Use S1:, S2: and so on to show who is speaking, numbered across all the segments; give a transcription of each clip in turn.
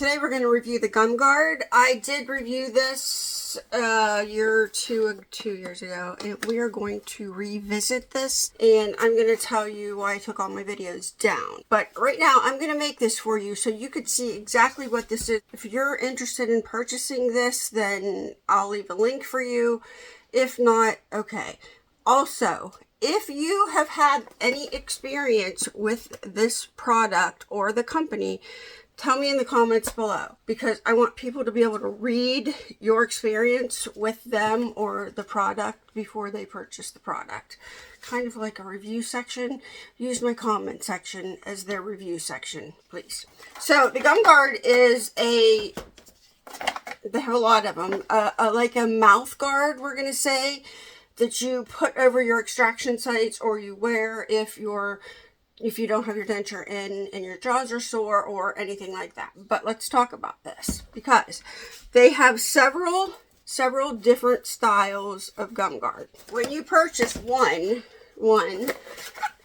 S1: Today we're going to review the Gumguard. I did review this a year or two years ago, and we are going to revisit this, and I'm going to tell you why I took all my videos down. But right now I'm going to make this for you so you could see exactly what this is. If you're interested in purchasing this, then I'll leave a link for you. If not, okay. Also, if you have had any experience with this product or the company, tell me in the comments below, because I want people to be able to read your experience with them or the product before they purchase the product. Kind of like a review section. Use my comment section as their review section, please. So the Gumguard is they have a lot of them, like a mouth guard, we're going to say, that you put over your extraction sites or you wear if you don't have your denture in and your jaws are sore or anything like that. But let's talk about this, because they have several different styles of Gumguard. When you purchase one,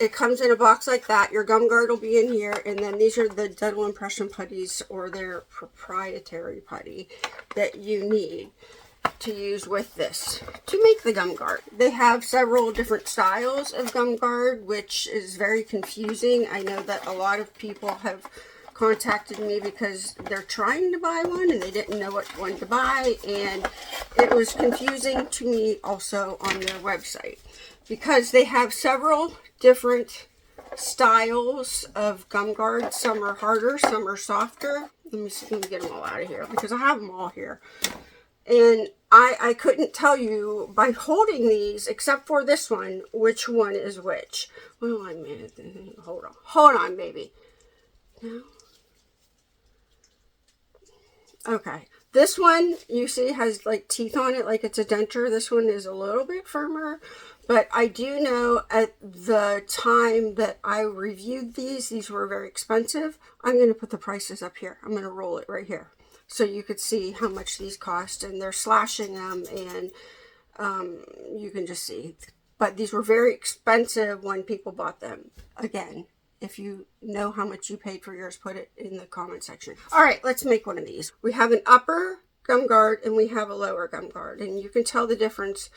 S1: it comes in a box like that. Your Gumguard will be in here, and then these are the dental impression putties, or their proprietary putty that you need to use with this to make the Gumguard. They have several different styles of Gumguard, which is very confusing. I know that a lot of people have contacted me because they're trying to buy one and they didn't know what one to buy, and it was confusing to me also on their website, because they have several different styles of Gumguard. Some are harder, some are softer. Let me get them all out of here, because I have them all here. And I couldn't tell you by holding these, except for this one, which one is which. Well, I mean, hold on, baby. No. Okay. This one, you see, has like teeth on it, like it's a denture. This one is a little bit firmer. But I do know at the time that I reviewed these were very expensive. I'm going to put the prices up here. I'm going to roll it right here, so you could see how much these cost, and they're slashing them, and you can just see. But these were very expensive when people bought them. Again, if you know how much you paid for yours, put it in the comment section. All right, let's make one of these. We have an upper Gumguard and we have a lower Gumguard, and you can tell the difference.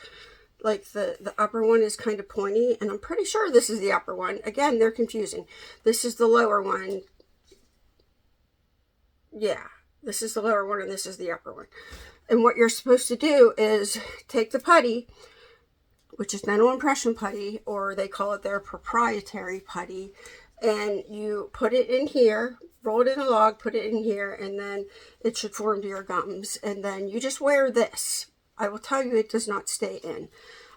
S1: Like the upper one is kind of pointy, and I'm pretty sure this is the upper one. Again, they're confusing. This is the lower one. Yeah. This is the lower one and this is the upper one. And what you're supposed to do is take the putty, which is dental impression putty, or they call it their proprietary putty, and you put it in here, roll it in a log, put it in here, and then it should form to your gums. And then you just wear this. I will tell you, it does not stay in.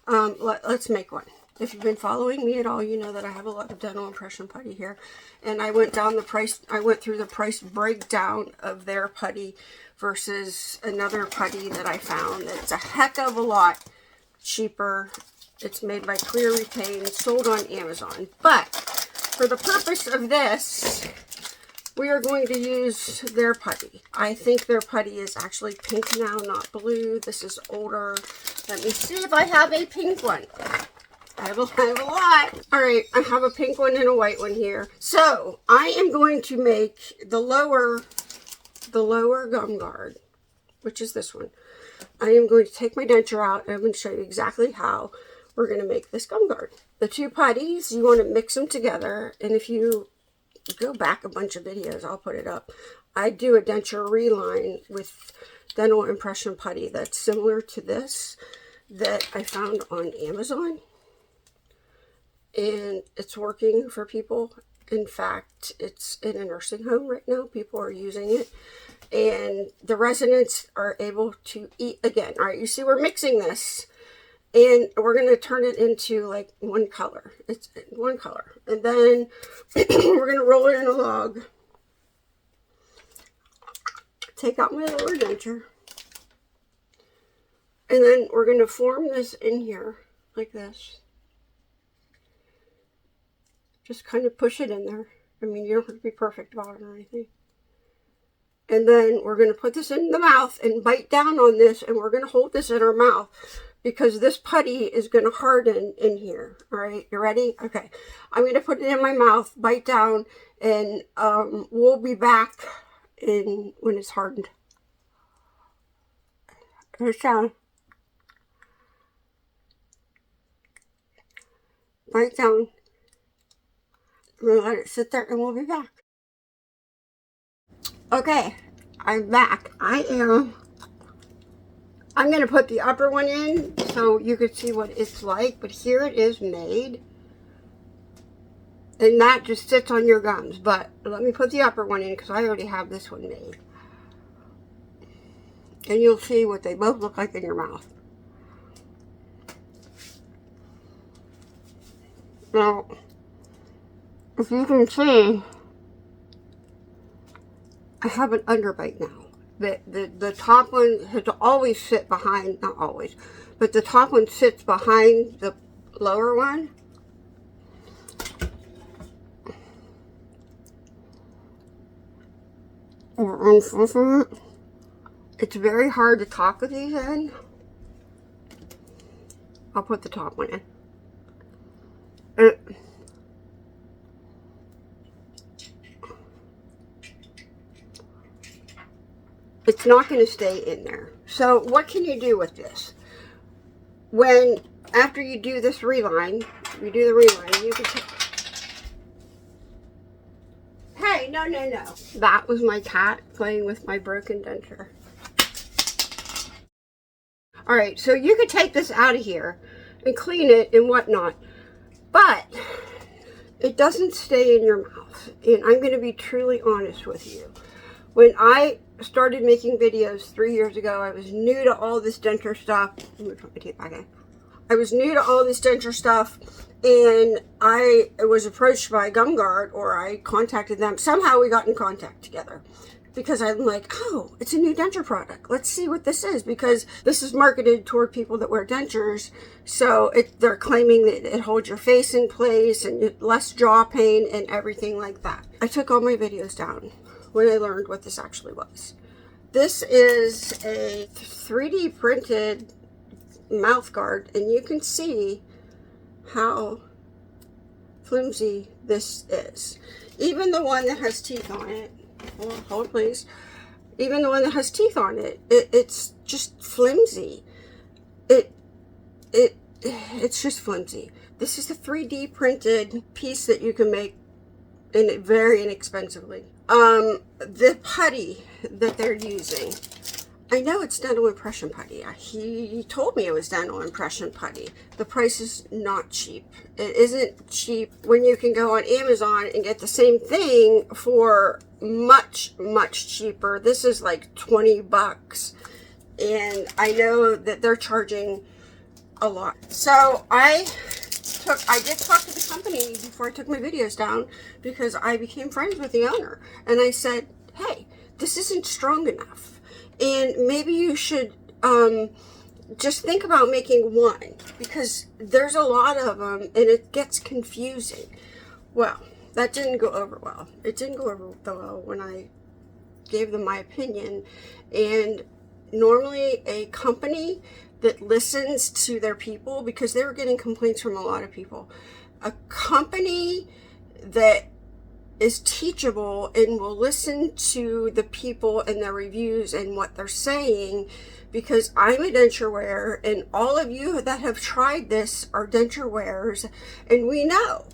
S1: Let's make one. If you've been following me at all, you know that I have a lot of dental impression putty here. And I went through the price breakdown of their putty versus another putty that I found. It's a heck of a lot cheaper. It's made by Clear Retain, sold on Amazon. But for the purpose of this, we are going to use their putty. I think their putty is actually pink now, not blue. This is older. Let me see if I have a pink one. I have a lot. All right, I have a pink one and a white one here. So I am going to make the lower Gumguard, which is this one. I am going to take my denture out, and I'm going to show you exactly how we're going to make this Gumguard. The two putties, you want to mix them together, and if you go back a bunch of videos, I'll put it up. I do a denture reline with dental impression putty that's similar to this that I found on Amazon. And it's working for people. In fact, it's in a nursing home right now. People are using it. And the residents are able to eat again. All right, you see we're mixing this. And we're going to turn it into like one color. It's one color. And then we're going to roll it in a log. Take out my lower denture. And then we're going to form this in here like this. Just kind of push it in there. I mean, you don't have to be perfect about it or anything. And then we're going to put this in the mouth and bite down on this, and we're going to hold this in our mouth, because this putty is going to harden in here. All right, you ready? Okay. I'm going to put it in my mouth, bite down, and we'll be back in when it's hardened. Here's down. Right down. We'll let it sit there and we'll be back. Okay, I'm back. I'm going to put the upper one in so you can see what it's like, but here it is made. And that just sits on your gums, but let me put the upper one in because I already have this one made. And you'll see what they both look like in your mouth. Now, if you can see, I have an underbite now. The top one has always sit behind, not always, but the top one sits behind the lower one. It's very hard to talk with these in. I'll put the top one in. It's not going to stay in there. So what can you do with this? After you do this reline, you do the reline, you can take... Hey, no. That was my cat playing with my broken denture. Alright, so you could take this out of here and clean it and whatnot. But it doesn't stay in your mouth. And I'm going to be truly honest with you. When I started making videos 3 years ago, I was new to all this denture stuff. Let me put my teeth back in. I was new to all this denture stuff, and I was approached by Gumguard, or I contacted them. Somehow we got in contact together because I'm like, oh, it's a new denture product. Let's see what this is, because this is marketed toward people that wear dentures. So they're claiming that it holds your face in place and less jaw pain and everything like that. I took all my videos down when I learned what this actually was. This is a 3D printed mouth guard, and you can see how flimsy this is. Even the one that has teeth on it, hold please, even the one that has teeth on it, it's just flimsy. It's just flimsy. This is a 3D printed piece that you can make very inexpensively. The putty that they're using, I know it's dental impression putty. He told me it was dental impression putty. The price is not cheap. It isn't cheap when you can go on Amazon and get the same thing for much cheaper. This is like 20 bucks. And I know that they're charging a lot. So I did talk to the company before I took my videos down, because I became friends with the owner. And I said, hey, this isn't strong enough. And maybe you should just think about making one, because there's a lot of them and it gets confusing. Well, that didn't go over well. It didn't go over well when I gave them my opinion. And normally a company that listens to their people, because they were getting complaints from a lot of people, a company that is teachable and will listen to the people and their reviews and what they're saying, because I'm a denture wearer and all of you that have tried this are denture wearers, and we know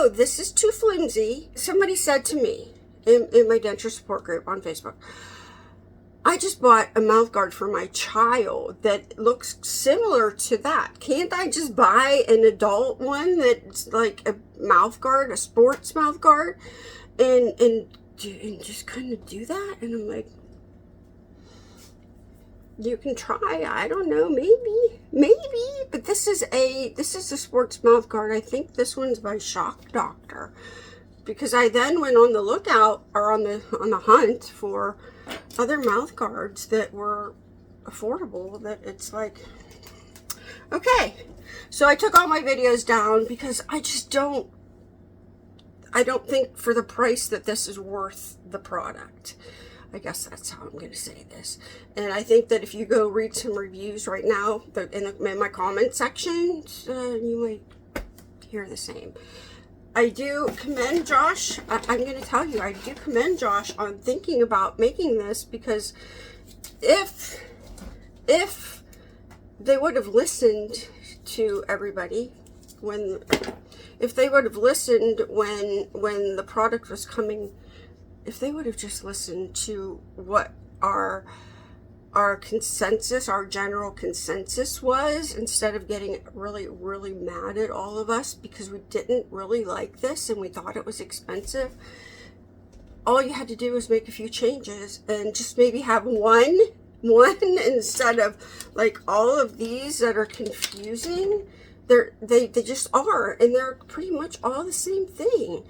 S1: this is too flimsy. Somebody said to me in my denture support group on Facebook, I just bought a mouth guard for my child that looks similar to that. Can't I just buy an adult one that's like a mouth guard, a sports mouth guard, and just kind of do that? And I'm like, you can try. I don't know, maybe. But this is a sports mouth guard. I think this one's by Shock Doctor, because I then went on the lookout, or on the hunt for other mouth guards that were affordable, that it's like, okay. So I took all my videos down because I don't think for the price that this is worth the product. I guess that's how I'm going to say this. And I think that if you go read some reviews right now in my comment section, you might hear the same. I do commend Josh. I'm going to tell you, I do commend Josh on thinking about making this, because if they would have listened to everybody, if they would have listened when the product was coming, if they would have just listened to what our consensus, our general consensus was, instead of getting really, really mad at all of us because we didn't really like this and we thought it was expensive, all you had to do was make a few changes and just maybe have one instead of like all of these that are confusing. They just are, and they're pretty much all the same thing.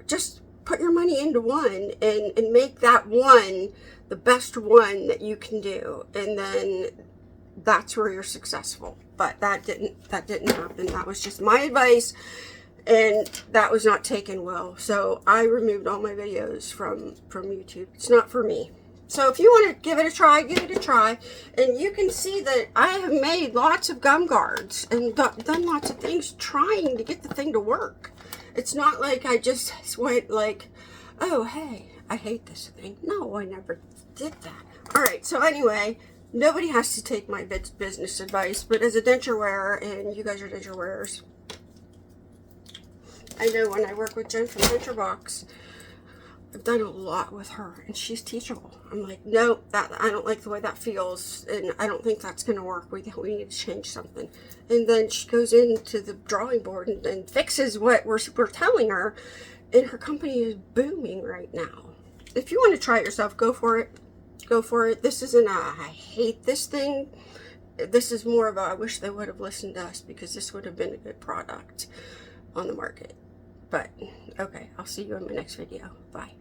S1: Just put your money into one and make that one the best one that you can do, and then that's where you're successful. But that didn't happen. That was just my advice, and that was not taken well. So I removed all my videos from YouTube. It's not for me. So if you want to give it a try, give it a try. And you can see that I have made lots of gum guards and done lots of things trying to get the thing to work. It's not like I just went like, oh, hey, I hate this thing. No, I never did that. All right, so anyway, nobody has to take my business advice, but as a denture wearer, and you guys are denture wearers, I know when I work with Jen from Denture Box, I've done a lot with her, and she's teachable. I'm like, no, I don't like the way that feels, and I don't think that's going to work. We need to change something. And then she goes into the drawing board and fixes what we're telling her, and her company is booming right now. If you want to try it yourself, go for it. Go for it. This isn't a, I hate this thing. This is more of a, I wish they would have listened to us, because this would have been a good product on the market. But, okay, I'll see you in my next video. Bye.